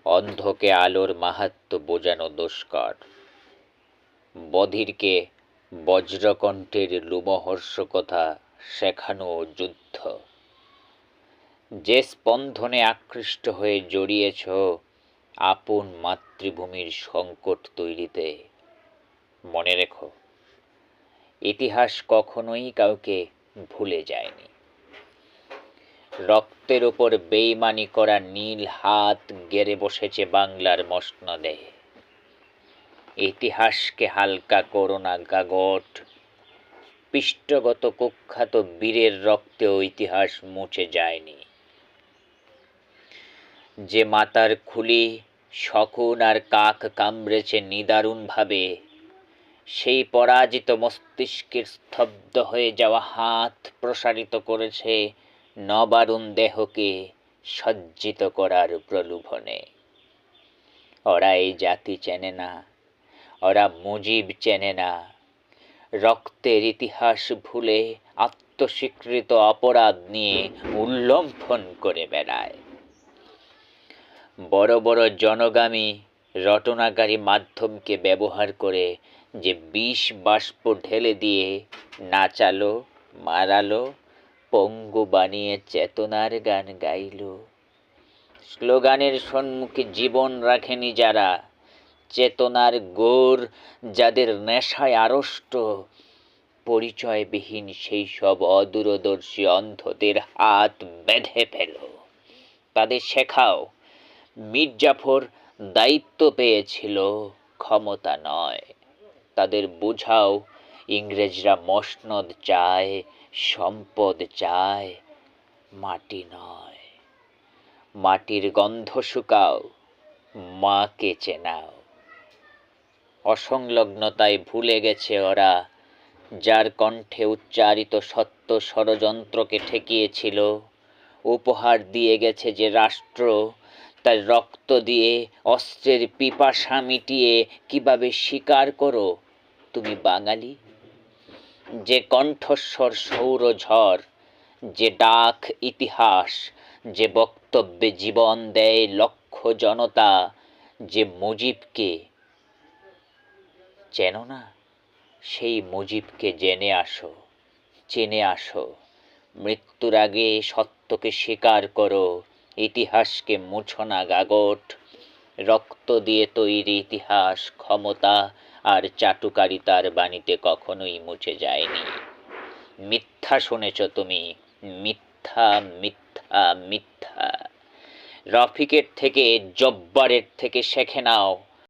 অন্ধকে আলোর মাহাত্ম্য বোঝানো দুষ্কর। বধিরকে বজ্রকণ্ঠের লোমহর্ষকথা শেখানো যুদ্ধ। যে স্পন্দনে আকৃষ্ট হয়ে জড়িয়েছ আপন মাতৃভূমির সংকট তৈরিতে, মনে রেখো, ইতিহাস কখনোই কাউকে ভুলে যায়নি। রক্তের ওপর বেইমানি করা নীল হাত গেড়ে বসেছে বাংলার মসনদে। ইতিহাসকে হালকা করো না গাগট, পৃষ্ঠগত কুখ্যাত বীরের রক্তেও ইতিহাস মুছে যায়নি। যে মাতার খুলি শকুন আর কাক কামড়েছে নিদারুণভাবে, সেই পরাজিত মস্তিষ্কের স্তব্ধ হয়ে যাওয়া হাত প্রসারিত করেছে নবারুণ দেহকে সজ্জিত করার প্রলোভনে। ওরা এই জাতি চেনে না, ওরা মুজিব চেনে না। রক্তের ইতিহাস ভুলে আত্মস্বীকৃত অপরাধ নিয়ে উল্লম্ফন করে বেড়ায়। বড় বড় জনগামী রটনাকারী মাধ্যমকে ব্যবহার করে যে বিষ বাষ্প ঢেলে দিয়ে নাচালো, মারালো, পঙ্গু বানিয়ে চেতনার গান গাইল। স্লোগানের সম্মুখে জীবন রাখেনি যারা, চেতনার গোর যাদের নেশায় আড়ষ্ট, পরিচয়বিহীন সেই সব অদূরদর্শী অন্ধদের হাত বেঁধে ফেল। তাদের শেখাও, মীর জাফর দায়িত্ব পেয়েছিল, ক্ষমতা নয়। তাদের বোঝাও, ইংরেজরা মসনদ চায়, সম্পদ চায়, মাটি নয়। মাটির গন্ধ শুকাও, মাকে চেনাও। অসংলগ্নতায় ভুলে গেছে ওরা, যার কণ্ঠে উচ্চারিত সত্য ষড়যন্ত্রকে ঠেকিয়েছিল। উপহার দিয়ে গেছে যে রাষ্ট্র, তার রক্ত দিয়ে অস্ত্রের পিপাসা মিটিয়ে কিভাবে স্বীকার করো তুমি বাঙালি। যে কণ্ঠস্বর সৌরঝড়, যে ডাক ইতিহাস, যে বক্তব্যে জীবন দেয় লক্ষ জনতা, যে মুজিবকে চেনো না, সেই মুজিবকে জেনে আসো, চেনে আসো। মৃত্যুর আগে সত্যকে স্বীকার করো, ইতিহাসকে মুছো না গাগট। রক্ত দিয়ে তৈরি ইতিহাস ক্ষমতা আর চাটুকারিতার বাণীতে কখনোই মুছে যায়নি। মিথ্যা শুনেছ তুমি, মিথ্যা, মিথ্যা, মিথ্যা। রফিকের থেকে, জব্বারের থেকে শেখে নাও